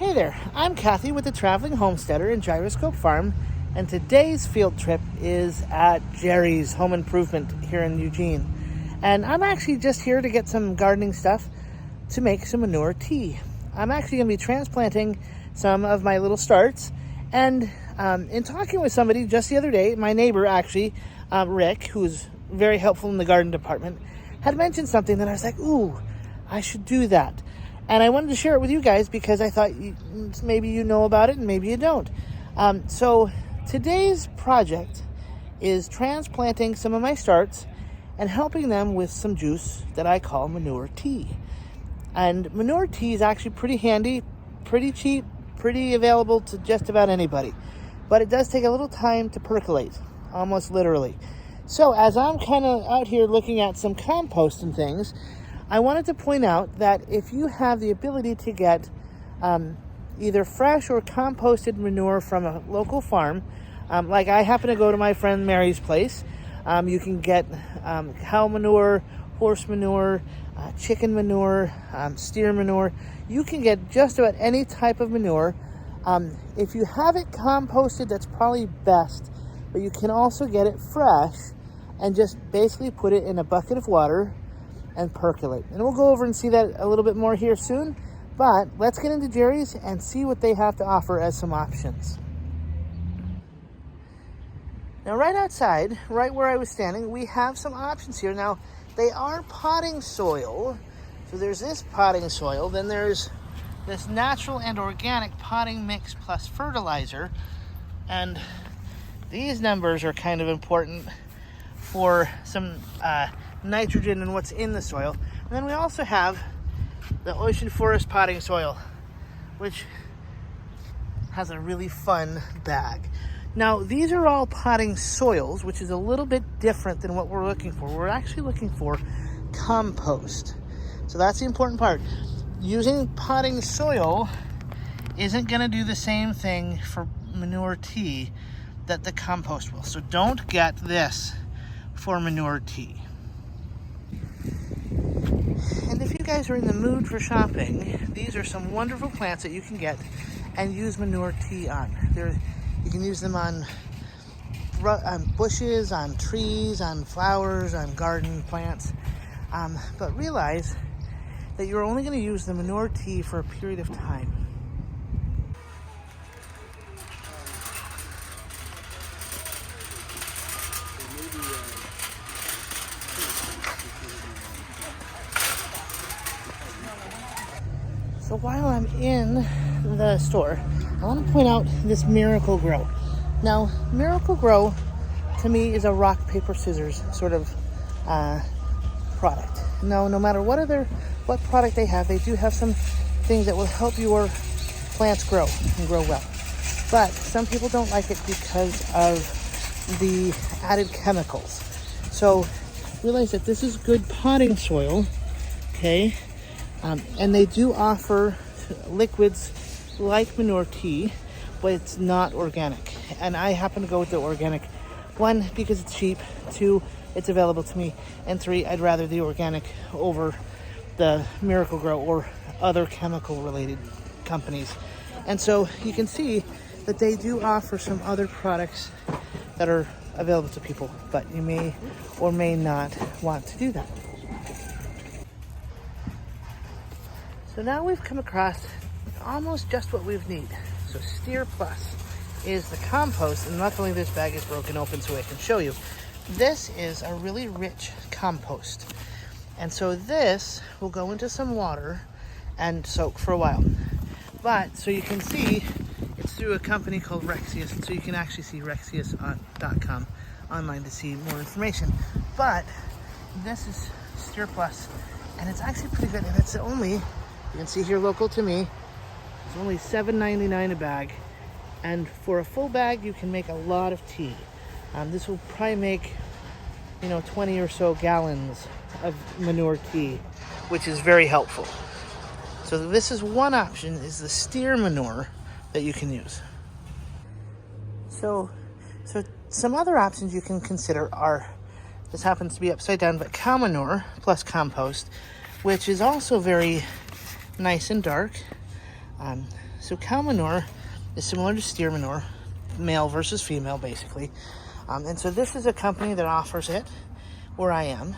Hey there, I'm Kathy with the Traveling Homesteader and Gyroscope Farm, and today's field trip is at Jerry's Home Improvement here in Eugene. And I'm actually just here to get some gardening stuff to make some manure tea. I'm actually going to be transplanting some of my little starts, and in talking with somebody just the other day, my neighbor actually, Rick, who's very helpful in the garden department, had mentioned something that I was like, ooh, I should do that. And I wanted to share it with you guys because I thought maybe you know about it and maybe you don't. So today's project is transplanting some of my starts and helping them with some juice that I call manure tea. And manure tea is actually pretty handy, pretty cheap, pretty available to just about anybody. But it does take a little time to percolate, almost literally. So as I'm kind of out here looking at some compost and things, I wanted to point out that if you have the ability to get either fresh or composted manure from a local farm, like I happen to go to my friend Mary's place, you can get cow manure, horse manure, chicken manure, steer manure. You can get just about any type of manure. If you have it composted, that's probably best, but you can also get it fresh and just basically put it in a bucket of water and percolate. And we'll go over and see that a little bit more here soon, but let's get into Jerry's and see what they have to offer as some options. Now right outside, right where I was standing, we have some options here. Now they are potting soil, so there's this potting soil, then there's this natural and organic potting mix plus fertilizer, and these numbers are kind of important for some nitrogen and what's in the soil. And then we also have the ocean forest potting soil, which has a really fun bag. Now these are all potting soils, which is a little bit different than what we're looking for. We're actually looking for compost. So that's the important part. Using potting soil isn't going to do the same thing for manure tea that the compost will. So don't get this for manure tea. And if you guys are in the mood for shopping, these are some wonderful plants that you can get and use manure tea on. You can use them on bushes, on trees, on flowers, on garden plants. But realize that you're only going to use the manure tea for a period of time. So while I'm in the store, I want to point out this Miracle Grow. Now, Miracle Grow, to me, is a rock, paper, scissors sort of product. Now, no matter what product they have, they do have some things that will help your plants grow and grow well. But some people don't like it because of the added chemicals. So realize that this is good potting soil, okay? And they do offer liquids like manure tea, but it's not organic. And I happen to go with the organic. 1, because it's cheap. 2, it's available to me. And 3, I'd rather the organic over the Miracle Grow or other chemical related companies. And so you can see that they do offer some other products that are available to people, but you may or may not want to do that. So now we've come across almost just what we need. So Steer Plus is the compost, and luckily this bag is broken open so I can show you. This is a really rich compost. And so this will go into some water and soak for a while. But, so you can see, it's through a company called Rexius, so you can actually see rexius.com online to see more information. But this is Steer Plus, and it's actually pretty good, and it's only, you can see here local to me, it's only $7.99 a bag, and for a full bag you can make a lot of tea. This will probably make 20 or so gallons of manure tea, which is very helpful. So this is one option, is the steer manure that you can use. So some other options you can consider are, this happens to be upside down, but cow manure plus compost, which is also very nice and dark. So cow manure is similar to steer manure, male versus female, basically. And so this is a company that offers it where I am.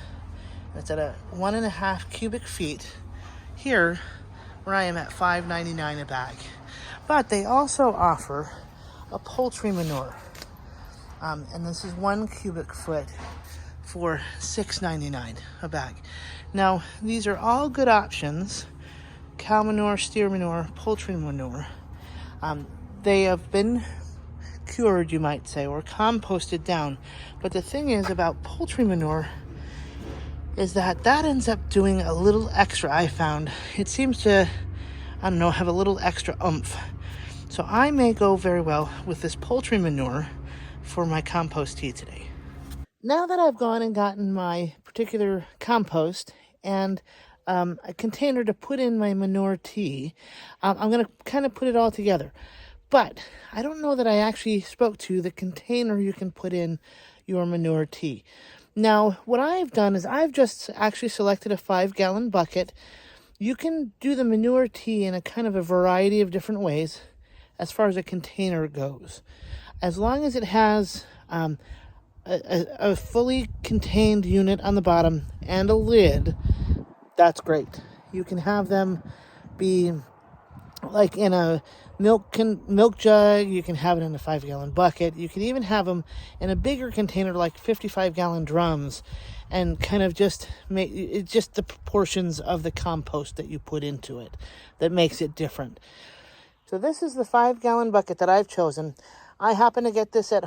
It's at a 1.5 cubic feet. Here, where I am at $5.99 a bag. But they also offer a poultry manure. And this is 1 cubic foot for $6.99 a bag. Now, these are all good options. Cow manure, steer manure, poultry manure. They have been cured, you might say, or composted down. But the thing is about poultry manure is that ends up doing a little extra, I found. It seems to, I don't know, have a little extra oomph. So I may go very well with this poultry manure for my compost tea today. Now that I've gone and gotten my particular compost and a container to put in my manure tea, I'm going to kind of put it all together. But I don't know that I actually spoke to the container you can put in your manure tea. Now, what I've done is I've just actually selected a 5-gallon bucket. You can do the manure tea in a kind of a variety of different ways as far as a container goes. As long as it has a fully contained unit on the bottom and a lid, that's great. You can have them be like in a milk jug. You can have it in a 5-gallon bucket. You can even have them in a bigger container like 55-gallon drums, and kind of just make it just the proportions of the compost that you put into it that makes it different. So this is the 5-gallon bucket that I've chosen. I happen to get this at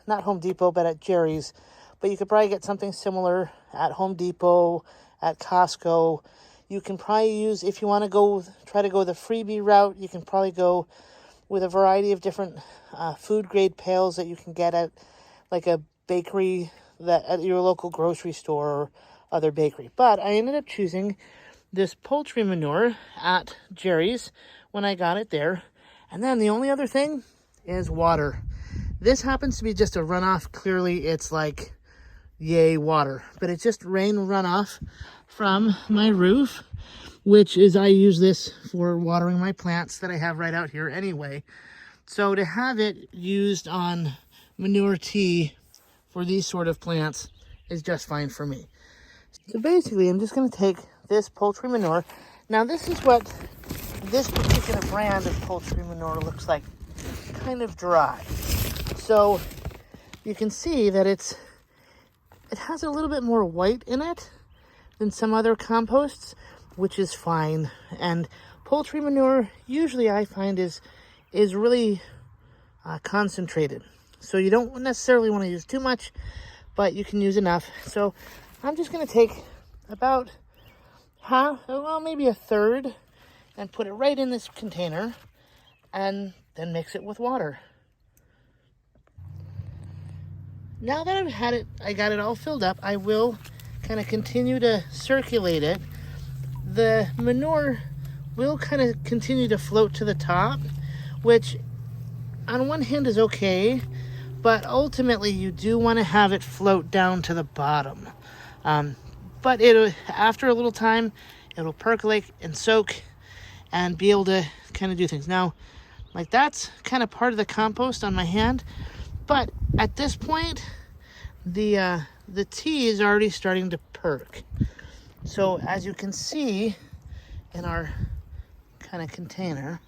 not Home Depot, but at Jerry's. But you could probably get something similar at Home Depot, at Costco. You can probably use, if you want to try to go the freebie route, you can probably go with a variety of different food grade pails that you can get at like a bakery, that at your local grocery store or other bakery. But I ended up choosing this poultry manure at Jerry's when I got it there. And then the only other thing is water. This happens to be just a runoff. Clearly it's like yay water, but it's just rain runoff from my roof, which is, I use this for watering my plants that I have right out here anyway. So to have it used on manure tea for these sort of plants is just fine for me. So basically I'm just going to take this poultry manure. Now this is what this particular brand of poultry manure looks like, kind of dry. So you can see that it has a little bit more white in it than some other composts, which is fine. And poultry manure usually I find is really concentrated. So you don't necessarily want to use too much, but you can use enough. So I'm just going to take about half, well, maybe a third, and put it right in this container and then mix it with water. Now that I got it all filled up, I will kind of continue to circulate it. The manure will kind of continue to float to the top, which on one hand is okay, but ultimately you do want to have it float down to the bottom. But after a little time, it'll percolate and soak and be able to kind of do things. Now, like that's kind of part of the compost on my hand, but at this point, the tea is already starting to perk. So as you can see in our kind of container,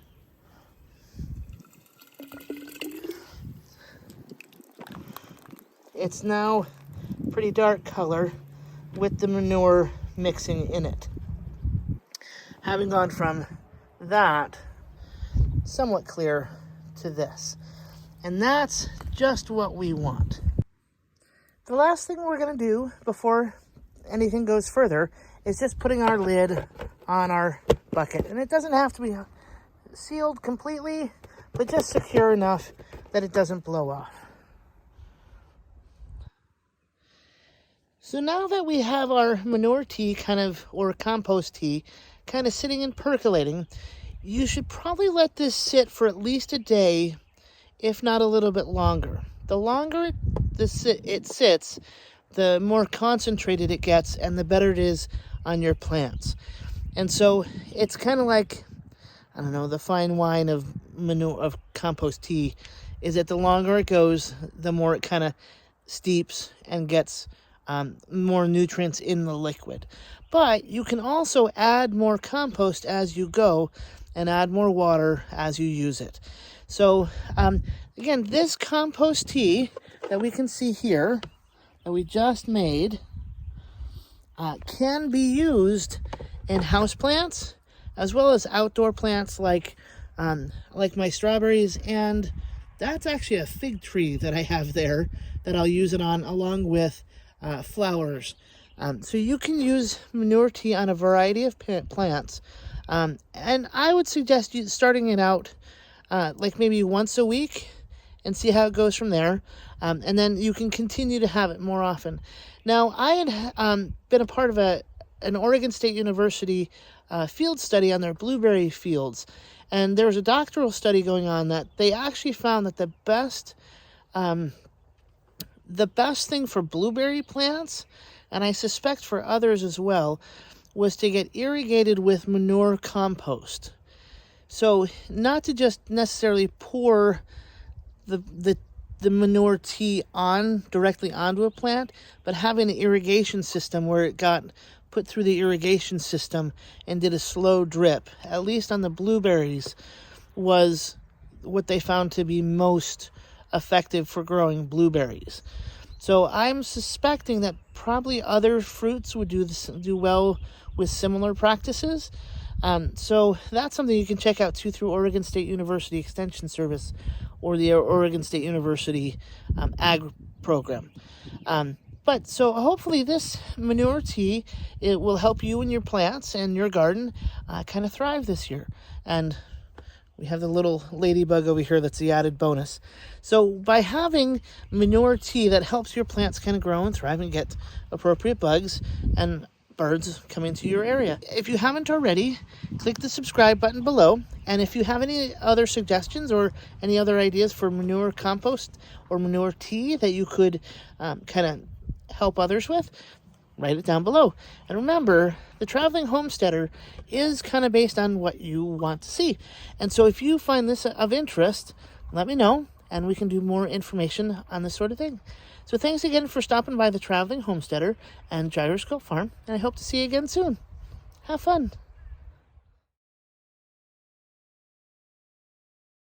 it's now pretty dark color with the manure mixing in it. Having gone from that somewhat clear to this. And that's just what we want. The last thing we're going to do before anything goes further is just putting our lid on our bucket. And it doesn't have to be sealed completely, but just secure enough that it doesn't blow off. So now that we have our manure tea or compost tea kind of sitting and percolating, you should probably let this sit for at least a day, if not a little bit longer. The longer it sits, the more concentrated it gets and the better it is on your plants. And so it's kind of like I don't know, the fine wine of manure, of compost tea, is that the longer it goes, the more it kind of steeps and gets more nutrients in the liquid. But you can also add more compost as you go and add more water as you use it. So again, this compost tea that we can see here that we just made can be used in houseplants as well as outdoor plants like my strawberries, and that's actually a fig tree that I have there that I'll use it on, along with flowers. So you can use manure tea on a variety of plants, and I would suggest you starting it out like maybe once a week and see how it goes from there. And then you can continue to have it more often. Now, I had been a part of an Oregon State University field study on their blueberry fields. And there was a doctoral study going on that they actually found that the best thing for blueberry plants, and I suspect for others as well, was to get irrigated with manure compost. So not to just necessarily pour the manure tea directly onto a plant, but having an irrigation system where it got put through the irrigation system and did a slow drip, at least on the blueberries, was what they found to be most effective for growing blueberries. So I'm suspecting that probably other fruits would do well with similar practices. So that's something you can check out too through Oregon State University Extension Service or the Oregon State University Ag program. But so hopefully this manure tea, it will help you and your plants and your garden kind of thrive this year. And we have the little ladybug over here that's the added bonus. So by having manure tea that helps your plants kind of grow and thrive and get appropriate bugs and birds coming to your area. If you haven't already, click the subscribe button below. And if you have any other suggestions or any other ideas for manure compost or manure tea that you could kind of help others with, write it down below. And remember, the traveling homesteader is kind of based on what you want to see. And so if you find this of interest, let me know and we can do more information on this sort of thing. So thanks again for stopping by the Traveling Homesteader and Gyroscope Farm, and I hope to see you again soon. Have fun.